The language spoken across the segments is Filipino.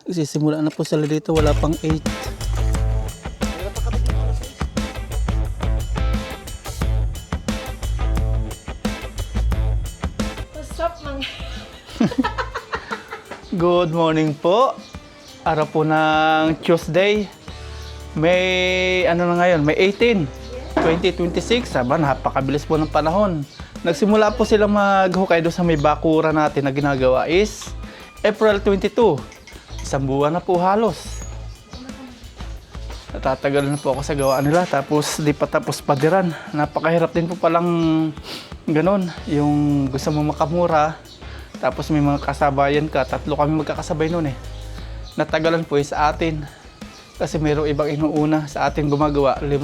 Sisimula na po sila dito, wala pang 8. What's up, mga? Good morning po. Araw po ng Tuesday. May ano na ngayon, may 18, 2026. Aba, napakabilis po ng panahon. Nagsimula po silang maghukay doon sa may bakura natin na ginagawa is April 22. Isang buwan na po halos. Natatagal na po ako sa gawa nila. Tapos di pa tapos padiran. Napakahirap din po palang ganun. Yung gusto mo makamura. Tapos may mga kasabayan ka. 3 kami magkakasabay noon eh. Natagalan po sa atin. Kasi mayroong ibang inuuna sa atin gumagawa. 5.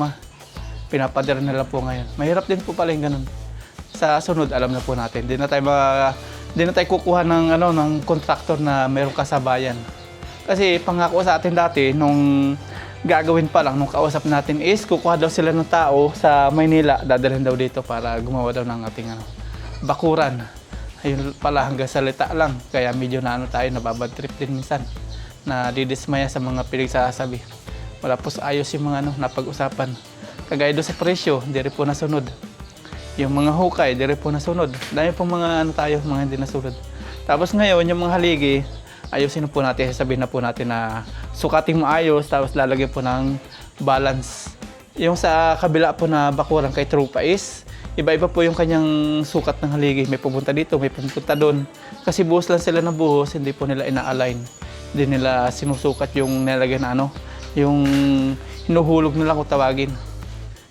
Pinapadiran nila po ngayon. Mahirap din po pala yung ganun. Sa sunod, alam na po natin. Di na tayo kukuha ng, ng contractor na mayroong kasabayan. Kasi pangako sa atin dati, nung gagawin pa lang, nung kausap natin is, kukuha daw sila ng tao sa Maynila, dadalhin daw dito para gumawa daw ng ating bakuran. Ayun pala, hanggang salita lang. Kaya medyo tayo, nababad trip din minsan. Na didismaya sa mga pinagsasabi. Wala po sa ayos yung mga napag-usapan. Kagaya doon sa presyo, hindi rin po nasunod. Yung mga hukay, di rin po nasunod. Dahil po mga mga hindi nasunod. Tapos ngayon, yung mga haligi, ayusin po natin, sasabihin na po natin na sukating maayos, tapos lalagyan po ng balance. Yung sa kabila po na bakuran kay Trupa is, iba-iba po yung kanyang sukat ng haligi. May pupunta dito, may pupunta doon. Kasi buhos lang sila ng buhos, hindi po nila ina-align. Hindi nila sinusukat yung nilagyan na yung hinuhulog nila kung tawagin.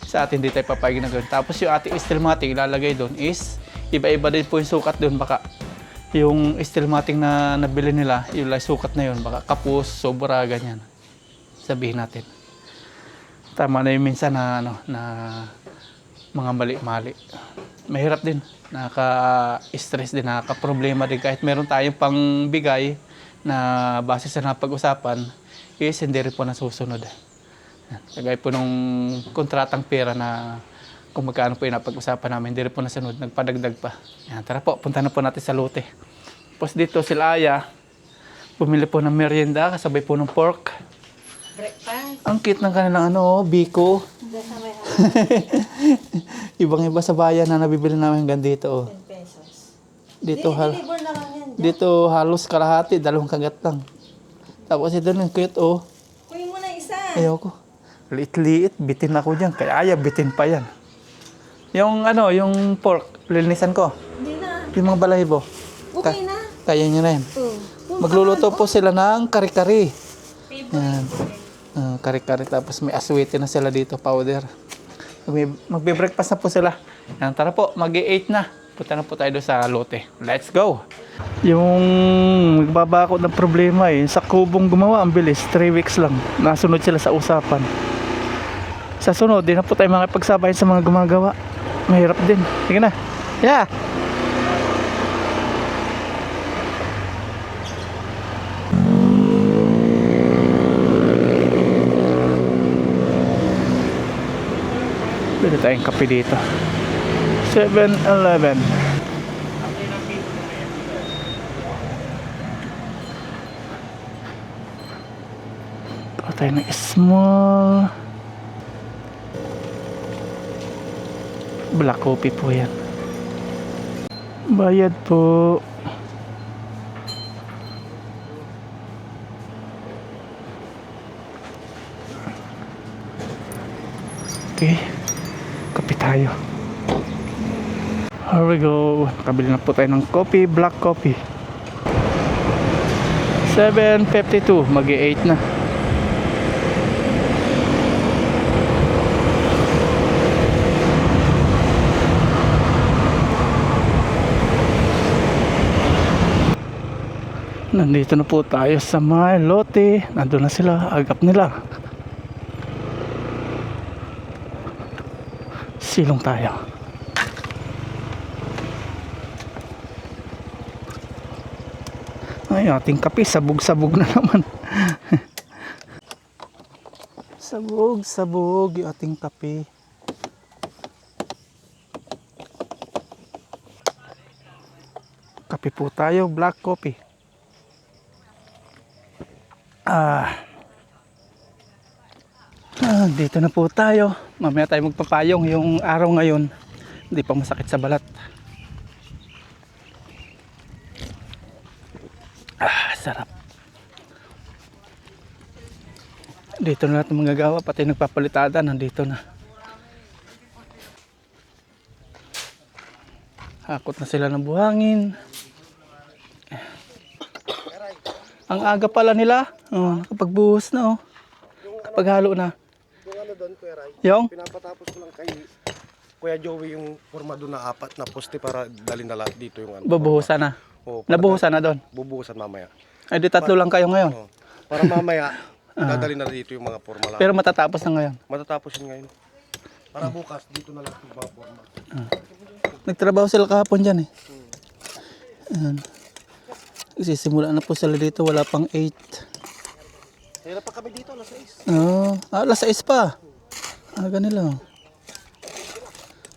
Sa atin, hindi tayo papayag na gawin. Tapos yung ating Stillmatic ilalagay doon is, iba-iba din po yung sukat doon. Baka yung Stillmatic na nabili nila, yung sukat na yun, baka kapos, sobra, ganyan. Sabihin natin. Tama na yung minsan na mga mali-mali. Mahirap din. Nakaka-stress din, nakaka-problema din. Kahit meron tayong pangbigay na base sa napag-usapan, is hindi rin po nasusunod. Kagaya po nung kontratang pera na kung magkano po yung napag-usapan namin, hindi rin po nasunod, nagpadagdag pa. Yan, tara po, punta na po natin sa lote. Tapos dito sila Aya, bumili po ng merienda, kasabay po ng pork. Breakfast. Ang cute ng kanilang biko. Ibang-iba sa bayan na nabibili namin hanggang dito. 10 pesos. Dito, Deliver na lang yan. dito halos kalahati, 2 kagat lang. Tapos ito ng cute Kunin mo na isa. Ayoko. Liit-liit, bitin ako dyan. Kaya Aya, bitin pa yan. Yung pork, linisan ko. Hindi na. Yung mga balahibo. Okay na. Kaya nyo na yan. Oh. Magluluto po sila ng kari-kari. Favorite. Yan. Kari-kari. Tapos may aswete na sila dito, powder. Magbe-breakfast na po sila. Yan, tara po, mag-8 na. Punta na po tayo doon sa lote. Let's go! Yung magbabako ng problema sa kubong gumawa, ang bilis. 3 weeks lang. Nasunod sila sa usapan. Sa sunod, di na po tayo makipagsabayan sa mga gumagawa. Mahirap din. Sige na. Yeah! Pwede tayong kape dito. 7-Eleven. Ito tayo ng small black coffee po yan. Bayad po. Okay. Kape tayo. Here we go. Nakabili na po tayo ng coffee, black coffee. 7.52. Mag-8 na. Nandito na po tayo sa may lote. Nandun na sila. Agap nila. Silong tayo. Ay, ating kape. Sabog-sabog na naman. Sabog-sabog yung ating kape. Kape po tayo. Black coffee. Dito na po tayo. Mamaya tayo magpapayong. Yung araw ngayon, hindi pa masakit sa balat. Sarap. Dito na lahat ng manggagawa, pati nagpapalitada, nandito na. Hakot na sila ng buhangin. Ang aga pala nila. Kapag buhos na, kapag halo na. Yung ano doon, Kuya Ray, Yung? pinapatapos ko lang kay Kuya Joey yung forma doon na 4 na poste para dalhin na lahat dito yung ano. Bubuhusan na. Oo, para Nabuhusan na doon. bubuhusan mamaya. Ay, di 3 lang kayo ngayon. Oo. Para mamaya, dadalhin na dito yung mga forma lahat. Pero matatapos na ngayon. Matatapos yun ngayon. Para bukas, dito na lang yung mga forma. Nagtrabaho sila kahapon dyan eh. Ayan. Sisimula na po sila dito, wala pang 8. Hirap pa kami dito, alas 6. Alas 6 pa. Ganila.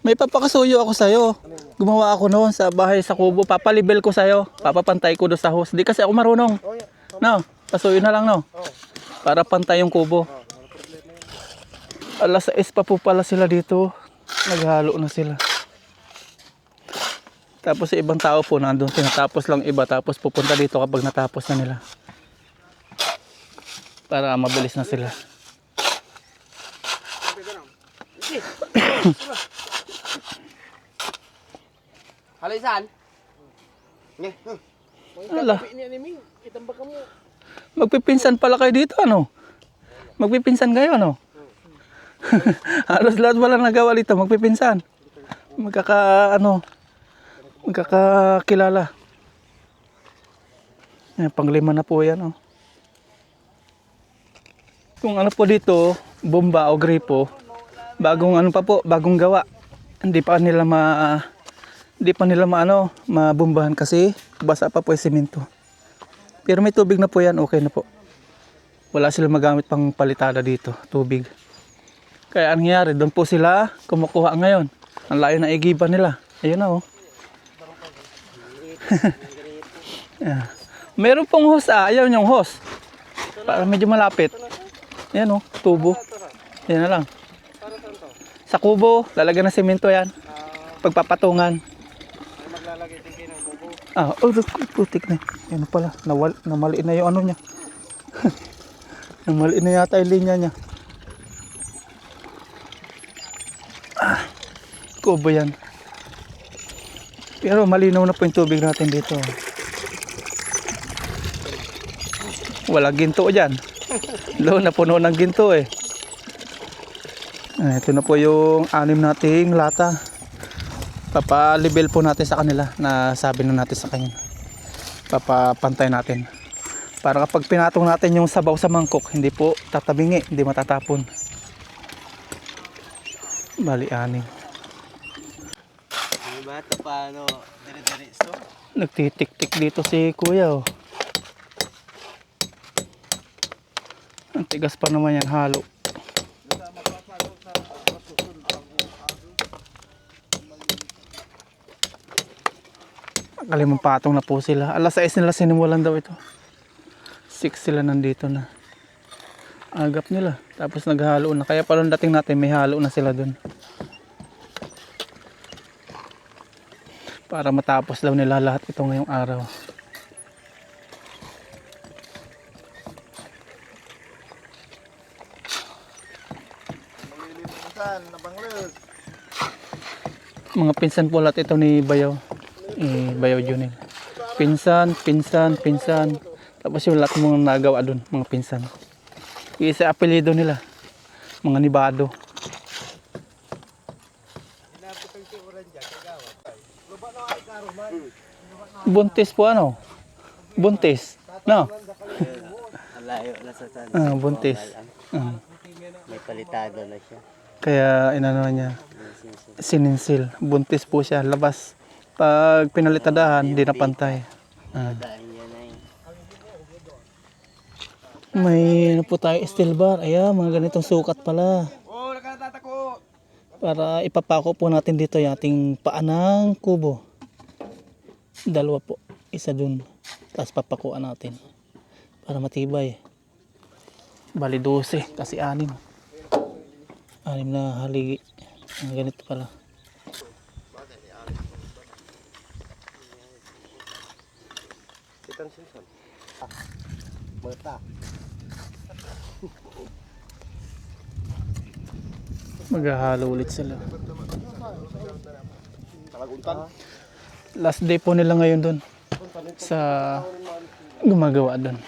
May papakasuyo ako sa'yo. Gumawa ako noon sa bahay sa kubo. Papalibel ko sa'yo. Papapantay ko doon sa hose. Di kasi ako marunong. Oh, yeah. No, pasuyo na lang no. Oh. Para pantay yung kubo. Wala problema yun. Alas 6 pa po pala sila dito. Naghalo na sila. Tapos sa ibang tao po nandun. Tinatapos lang iba. Tapos pupunta dito kapag natapos na nila. Para mabilis na sila. Halisan? Ala. Magpipinsan pala kayo dito ano? Magpipinsan kayo ano? Halos lahat wala nagawa dito. Magpipinsan. Magkakakilala. Pang-5 na po yan oh. Kung ano po dito, bomba o gripo, bagong ano pa po, bagong gawa. Hindi pa nila mabombahan kasi basa pa po yung semento. Pero may tubig na po yan, okay na po. Wala sila magamit pang palitada dito, tubig. Kaya ang nangyari, doon po sila kumukuha ngayon. Ang layo na igiba nila. Ayun na oh. Yeah. Meron pong hose ayaw yung hose. Para medyo malapit. Yan oh, tubo. Yan na lang. Sa kubo, lalagyan ng semento yan. Pagpapatungan. Maglalagay din kayo ng bubo. Putik na. Yan pala, namali na yung ano niya. Namali na yata yung linya niya. Kubo yan. Pero malinaw na po yung tubig natin dito. Wala ginto dyan. Doon na puno ng ginto eh. Ito na po yung 6 nating lata. Papalibel po natin sa kanila na sabi na natin sa kanya. Papapantay natin. Para kapag pinatong natin yung sabaw sa mangkok, hindi po tatabingi, hindi matatapon. Bali 6. Bata paano? Dire-diretso? Nagtitik-tik dito si kuya oh. Ang tigas pa naman yan, halo. Kalimang patong na po sila. Alas 6 nila sinimulan daw ito. 6 sila nandito na. Agap nila. Tapos naghalo na. Kaya palong dating natin may halo na sila dun. Para matapos daw nila lahat ito ngayong araw. Mga pinsan po lahat ito ni Bayaw. Bayaw Junel. Pinsan. Tapos yung lahat mga nagawa dun, mga pinsan. Isa apelido nila. Mga nibado. Buntis po ano? Buntis. No? Layo na sa tan. Buntis. May palitado na siya. Kaya inano niya. Sininsil. Buntis po siya. Labas. Pag pinalitadahan, hindi na pantay. Dahil yan ay. May ano po tayo, steel bar. Ayan, mga ganitong sukat pala. Oh, nakatatako! Para ipapako po natin dito yung ating paanang kubo. 2 po. Isa dun. Tapos papakuan natin. Para matibay. Bali 12 kasi 6. 6 na haligi. Ganito pala. Ikan sinsan. Mata. Maghahalo ulit sila. Talaguntan. Last day po nila ngayon doon sa gumagawa doon.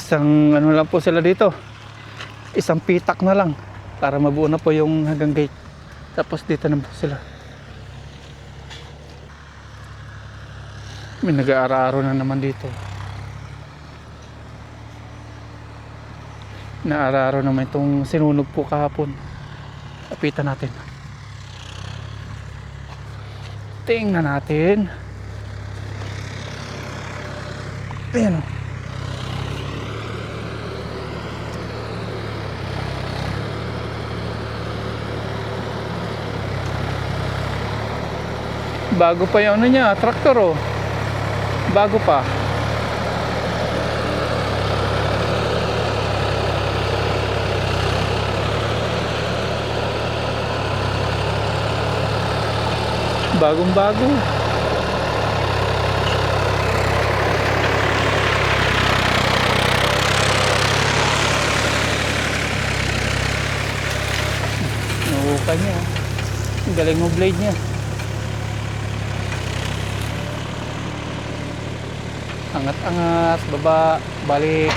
Isang ano lang po sila dito. Isang pitak na lang para mabuo na po yung hanggang gate. Tapos dito na po sila. May nag-aara-aro na naman dito. Naara-aro naman itong sinunog po kahapon. Kapitan natin. Tingnan natin. Ayan o. Bago pa yung ano niya, traktor oh. Bago pa. Bagong bago. Nahuka niya. Ang galing mo blade niya. Angat-angat, baba, balik.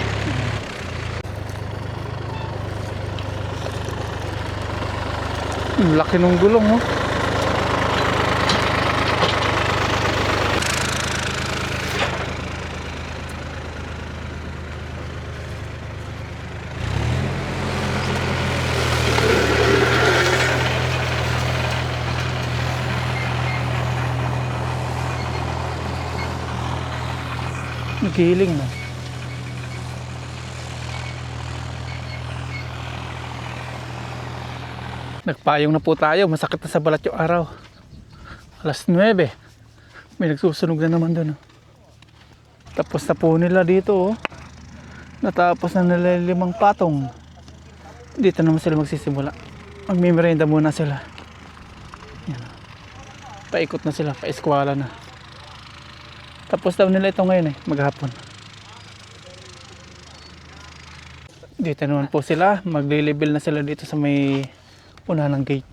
Laki ng gulong oh. Nagiling na. Nagpayong na po tayo. Masakit na sa balat yung araw. Alas 9. May nagsusunog na naman doon. Tapos na po nila dito. Oh. Natapos na nila 5 patong. Dito naman sila magsisimula. Magmimerenda muna sila. Yan. Paikot na sila. Paeskwala na. Tapos daw nila ito ngayon maghapon. Dito naman po sila. Magli-level na sila dito sa may una ng gate.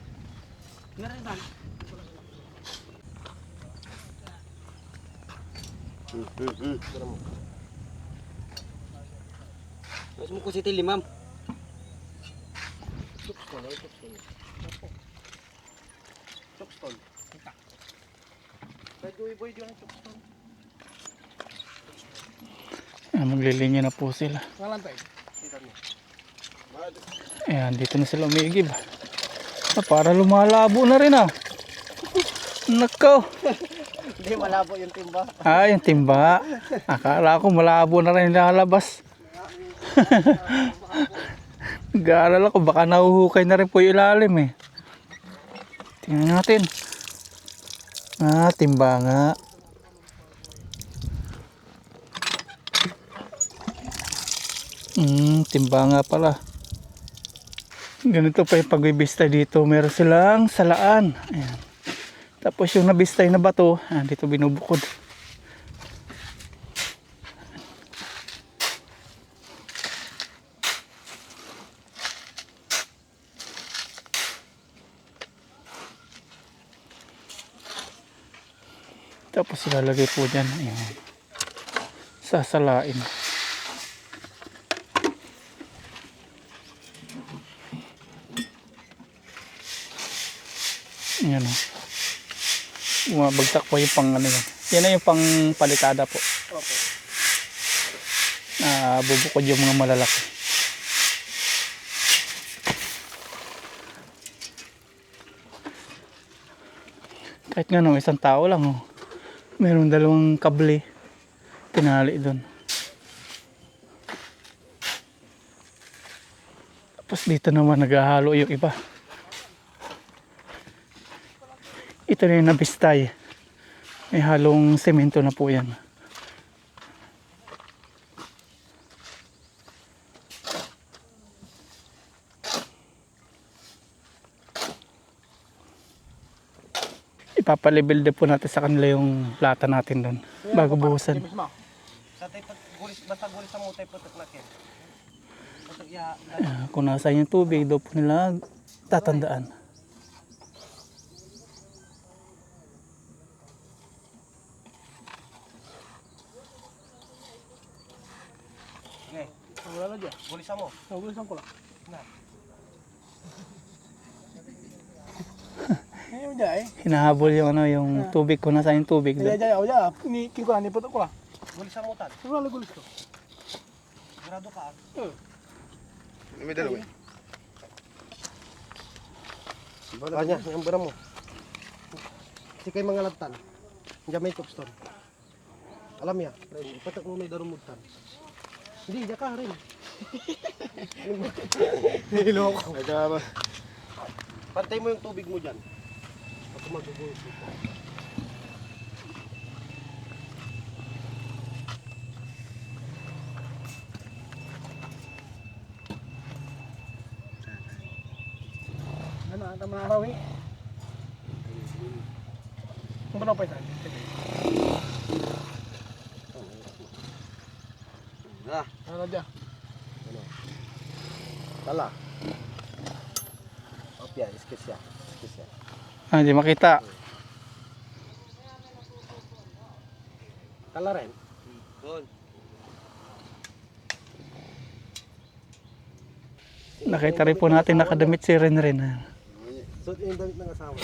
Mas mo ko si Tilimam. Maglilinya na po sila. Ayan, dito na sila umigib. Para lumalabo na rin ah. Nakaw. Hindi malabo yung timba. Ah, yung timba. Akala ko malabo na rin lalabas. Nag-aalala ko baka nahuhukay na rin po yung ilalim eh. Tingnan natin. Ah, timba nga. Timba nga pala. Ganito pa yung pagbibista dito. Meron silang salaan. Ayan. Tapos yung nabistay na bato, dito binubukod. Tapos ilalagay po dyan. Ayan. Sasalain. Ayan o. Bumabagsak po yung pang ano yan. Yan na yung pang palitada po. Opo. Bubukod yung mga malalaki. Kahit nga no, isang tao lang oh. Meron dalawang kable. Tinali doon. Tapos dito naman naghahalo yung iba. Ito na yung nabistay. May halong semento na po yan. Ipapalibel din po natin sa kanila yung lata natin doon. Bago buhusan. Sa tayo gulis, basta gulis sa mutay putok na kin. Putok ya. Kung nasa yung tubig, daw po nila tatandaan. Okay. Wala na dyan. Gulisan mo. Gulisan ko lang. Na. Ngayon dyan eh. Hinahabol yung ano, yung tubig. Kung nasa yung tubig doon. Dyan, ako dyan. Kinikin ko lang, niputok ko lang. Gulisan mo tan. Wala gulis ko. Sigurado ka. May dalawa eh. Kanya, yung bara mo. Kasi kay mga labtan. Diyan may topstone. Alam niya, ipatak mo may darumutan. Hindi, diyan ka rin. Niloko. Pantay mo yung tubig mo dyan. Pag magugulis dito. Ano, tama na araw eh. Kung ba pa ito? Ano dyan? Tala. Opya, iskis siya. Hindi makita. Tala rin. Nakita rin po natin nakadamit si Renren. So, yung damit ng asawa.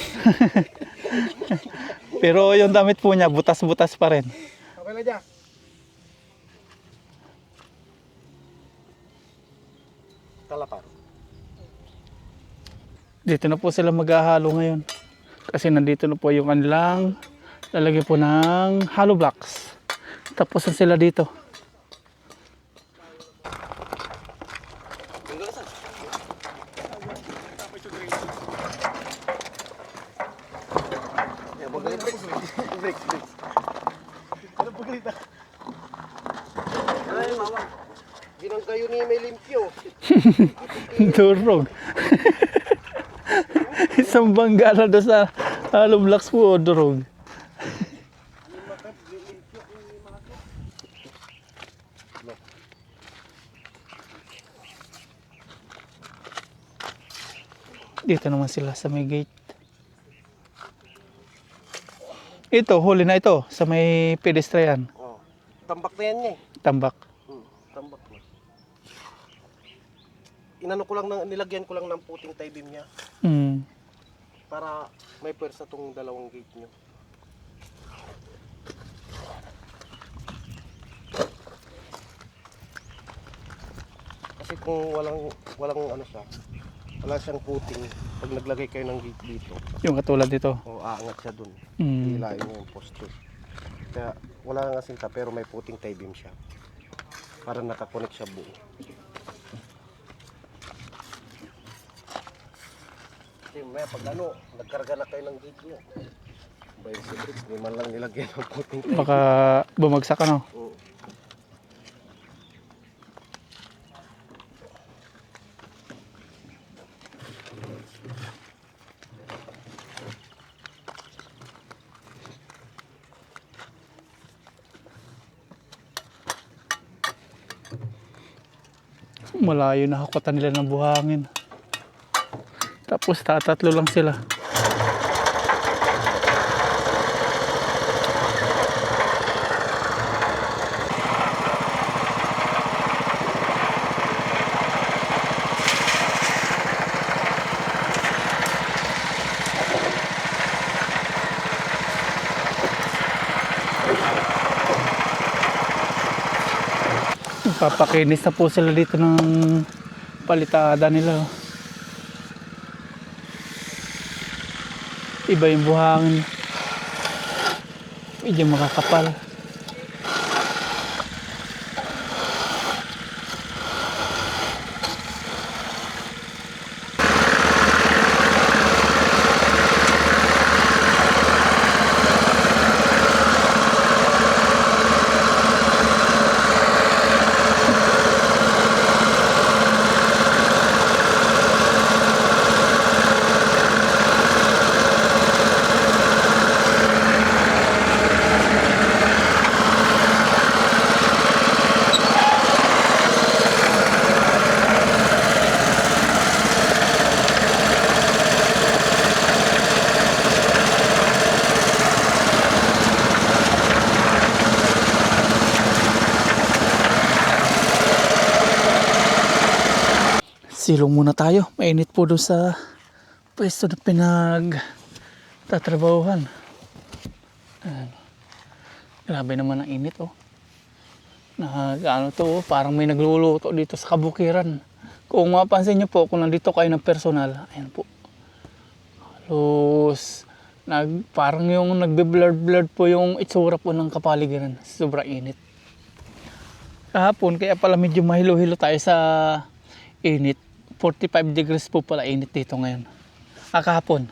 Pero yung damit po niya, butas-butas pa rin. Okay na dyan. Tala pa. Dito na po sila maghahalo ngayon. Kasi nandito na po yung kanilang lalagyan po ng hollow blocks. Tapos na sila dito. Ginang kayo ni may limpyo. Durog. Isang banggala doon sa hollow blocks po, durog. Dito naman sila sa may gate. Ito, huli na ito sa may pedestrian. Oh. Tambak na yan niya eh. Tambak. Tambak na. Inano ko lang, nilagyan ko lang ng puting tie beam niya. Para may pwersa tong dalawang gate niyo. Kasi kung walang ano siya, Wala siyang puting. Pag naglagay kayo ng gate dito, Yung katulad dito. o aangat siya dun. Mm. Hilain mo yung poste. Kaya wala nga sinta pero may puting tie beam siya. Para nakakonect siya buo. Kasi may pag ano, nagkarga na kayo ng gate nyo. Bayan si Briggs, di man lang nilagyan ng puting tie. Baka bumagsak ano. Oo. Malayo na hakutan nila ng buhangin. Tapos tatatlo lang sila. Papakinis na po sila dito ng palitada nila. Iba yung buhangin. Medyo makakapal. Silong muna tayo. Mainit po doon sa pwesto na pinagtatrabahuhan. Ayan. Grabe naman ang init oh. Ano to, parang may nagluluto dito sa kabukiran. Kung mapansin niyo po, kung nandito kayo ng personal, ayan po. Halos, parang yung nagbe-blurred po yung itsura po ng kapaligiran. Sobrang init. Kahapon, kaya pala medyo mahilo-hilo tayo sa init. 45 degrees po pala init dito ngayon. Kahapon.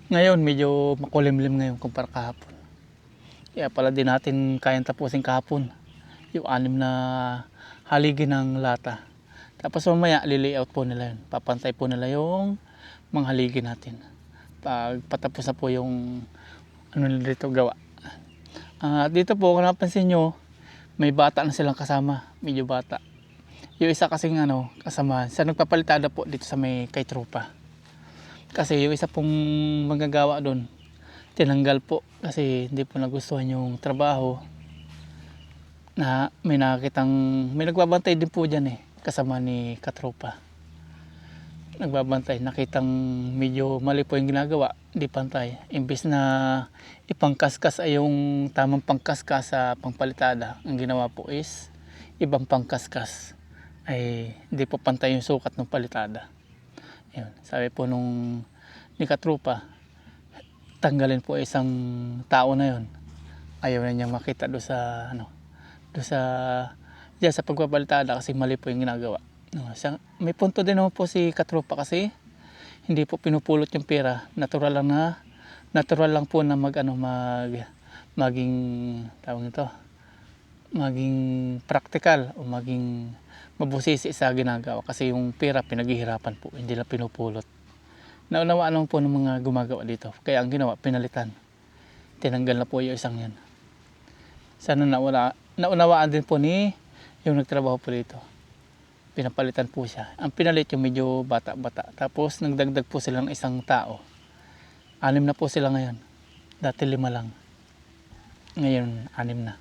Ngayon, medyo makulimlim ngayon kumpara kahapon. Kaya pala din natin kayang tapusin kahapon. Yung 6 na haligi ng lata. Tapos mamaya, li-layout po nila yun. Papantay po nila yung mga haligi natin. Pag patapos na po yung ano nila dito gawa. Dito po, kung napansin nyo, may bata na silang kasama. Medyo bata. Yung isa kasing kasama, sa nagpapalitada po dito sa may kay Tropa. Kasi yung isa pong magagawa doon, tinanggal po kasi hindi po nagustuhan yung trabaho. Na may nagbabantay din po dyan kasama ni Katropa. Nagbabantay, nakitang medyo mali po yung ginagawa, di pantay. Imbis na ipangkaskas ay yung tamang pangkaskas sa pangpalitada, ang ginawa po is ibang pangkaskas. Ay hindi po pantay yung sukat ng palitada. Yun, sabi po ni Katropa, tanggalin po isang tao na yun. Ayaw na niyang makita doon sa diyan sa pagpapalitada kasi mali po yung ginagawa. May punto din naman po si Katropa kasi hindi po pinupulot yung pera. Natural lang po na maging tawag nito, maging practical o maging mabusisi sa ginagawa kasi yung pera pinaghihirapan po, hindi lang pinupulot. Naunawaan naman po ng mga gumagawa dito. Kaya ang ginawa, pinalitan. Tinanggal na po yung isang yan. Sana naunawaan din po ni yung nagtrabaho po dito. Pinapalitan po siya. Ang pinalit yung medyo bata-bata. Tapos nagdagdag po sila ng isang tao. 6 na po sila ngayon. Dati 5 lang. Ngayon 6 na.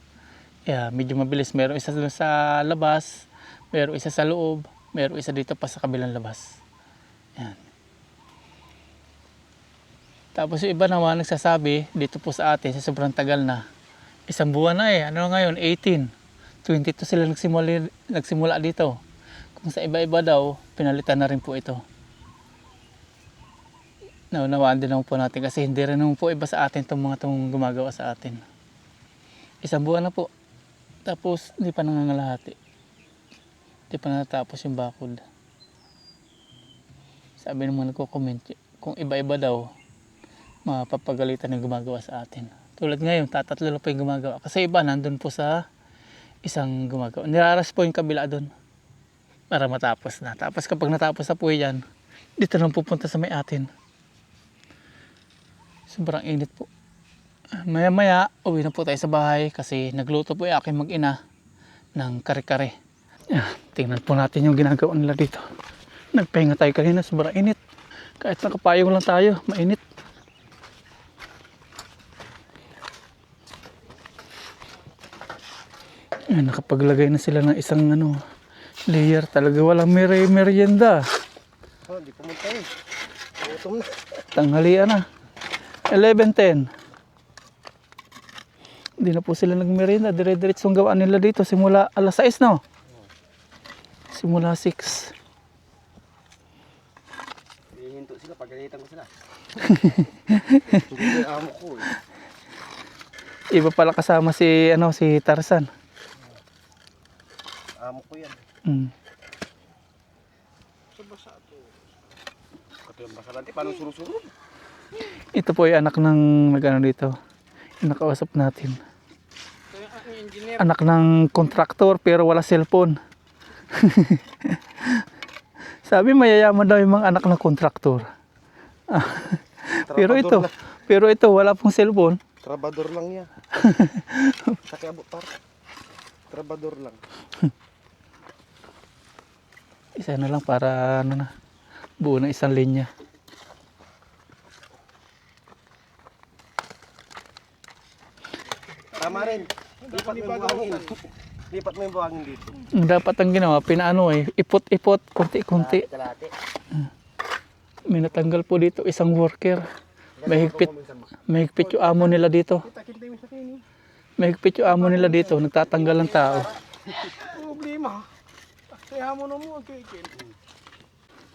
Kaya medyo mabilis. Meron isa sa labas. Meron isa sa loob. Meron isa dito pa sa kabilang labas. Yan. Tapos yung iba naman nagsasabi dito po sa atin sa sobrang tagal na. 1 buwan na Ano ngayon? 18. 22 sila nagsimula dito. Kung sa iba-iba daw, pinalitan na rin po ito. naunawaan din naman po natin kasi hindi rin naman po iba sa atin itong mga itong gumagawa sa atin. Isang buwan na po. Tapos hindi pa nangangalahati. Hindi pa natapos yung bakod. Sabi naman nagko-comment, kung iba-iba daw, mapapagalitan yung gumagawa sa atin. Tulad ngayon, tatatlo lang po yung gumagawa. Kasi iba nandun po sa isang gumagawa. Niraras po yung kabila doon para matapos na. Tapos kapag natapos na po yan, dito lang pupunta sa may atin. Sobrang init po. Maya-maya, uwi na po tayo sa bahay kasi nagluto po yung aking mag-ina ng kare-kare. Tingnan po natin yung ginagawa nila dito. Nagpahinga tayo kanina, sobrang init. Kahit nakapayong lang tayo, mainit. Nakapaglagay na sila ng isang layer. Talaga walang merienda. Oh, di pumunta eh. Gutom na. Tanghalian na. 11:10. Hindi na po sila nagmerienda. Dire-diretsong gawaan nila dito. Simula alas 6, no? Simula 6. Hihinto sila, pagalitan ko sila. Hindi ko yung amo ko eh. Iba pala kasama si Tarzan. Amo ko yan. Sa basa to. Kato yung basa natin, paano surusurod? Ito po yung anak ng dito. Yung nakausap natin. Anak ng kontraktor pero wala cellphone. Sabi mayayaman daw yung mga anak ng kontraktor. pero ito wala pong cellphone. Trabador lang yan. Sakiabot par. Trabador lang. Isa na lang para buo na isang linya. Tama rin. Lipat mo yung buhangin. Lipat mo yung buhangin dito. Dapat ang ginawa, ipot-ipot, konti-konti. Kalate. May natanggal po dito isang worker. Mahigpit yung amo nila dito. Mahigpit yung amo nila dito, nagtatanggal ng tao. Problema. Kaya mo na mo, kikin.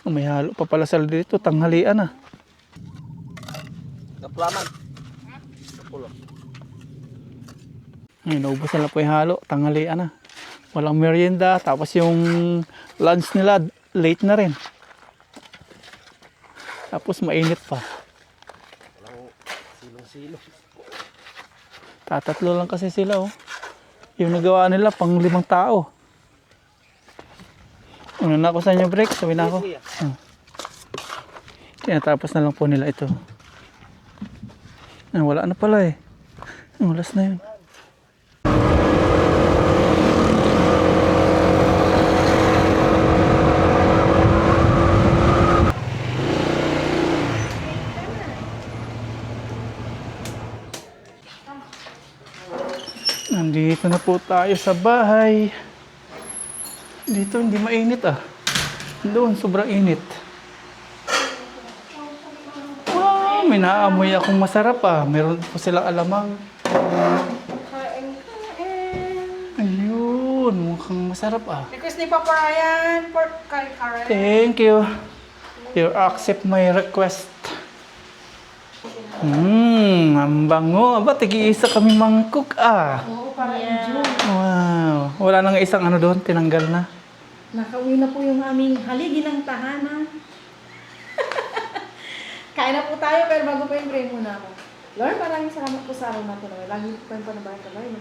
May halo pa pala sila dito, tanghalian na. Kaplaman. Naubos na po yung halo, tanghalian na. Walang merienda, tapos yung lunch nila, late na rin. Tapos mainit pa. Walang silong-silong. Tatatlo lang kasi sila, oh. Yung nagawa nila, pang 5 tao. Una na ako sa inyo break, sabi na ako. Tinatapos na lang po nila ito. Wala na pala eh. Oras na yun. Nandito na po tayo sa bahay. Dito hindi mainit ah. Doon sobrang init. Wow, may naamoy akong masarap ah. Meron po silang alamang. Ayun, mukhang masarap ah. Request ni Papa Ryan, pork kare-kare. Thank you. You accept my request. Ang bango. Aba, tigi-isa kami mangkok ah. Oo, para enjoy. Wow. Wala nang isang doon, tinanggal na. Nakauwi na po yung aming haligi ng tahanan. Kain na po tayo, pero bago pa yung pray muna ako. Lord, maraming salamat po sa araw na ito. Lagi po kayong panabahay-tabay.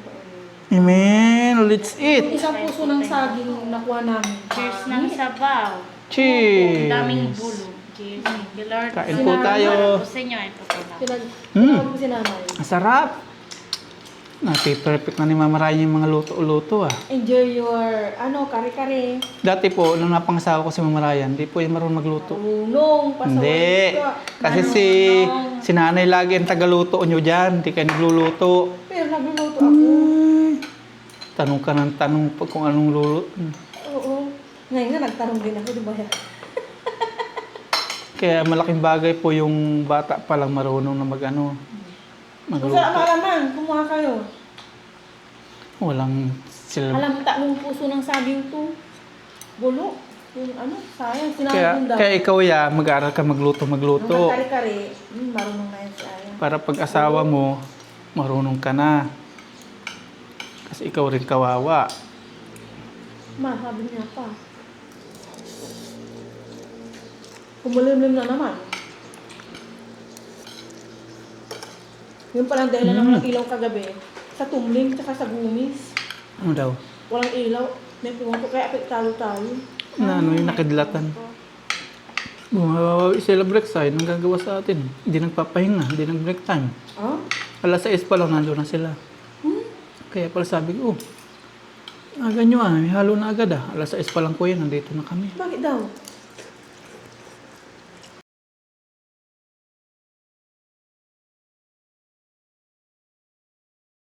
Amen. Let's Yung eat. isang puso ng saging nakuha namin. Cheers ng sabaw. Cheers. Ang daming bulog. Cheers. Thank you, Lord. Kain po tayo. Ito sa inyo. Ito po lang. Tinawag po si nanay. Ang sarap. Perfect na ni Mama Ryan yung mga luto-luto ah. Enjoy your, kare-kare. Dati po, nung napangasawa ko si Mama Ryan, di po yung marunong magluto. Tulong, pasaway Hindi. ka. Kasi si nanay lagi ang tagaluto nyo dyan. Di kayo nagluluto. Pero nagluluto ako. Tanong ka ng tanong pag kung anong luluto. Oo. Ngayon nga, nagtanong din ako, di ba? Kaya malaking bagay po yung bata palang marunong na magluto. Basta malamang, kumuha kayo. Walang sila. Alam, takong puso ng saging to. Bulo. Yung ano, sayang. Sinabi Kaya, daw. kaya ikaw ya, mag-aaral ka Yung magluto. kare-kare, marunong na yan si Aya. Para pag asawa mo, marunong ka na. Kasi ikaw rin kawawa. Ma, sabi niya pa. Kumulimlim na naman. Yung palang dahilan ng walang ilaw kagabi, sa tumling tsaka sa gumis. Ano daw? Walang ilaw. May puwan ko, kaya apektado tayo. Na ano yung nakidlatan. Sila break time, ang gagawa sa atin. Hindi nagpapahinga, hindi nag-break time. Ah? Alas 6 pa lang nandun na sila. Kaya pala sabi ko, aga nyo may halo na agad ah. Alas 6 pa lang po yan, nandito na kami. Bakit daw?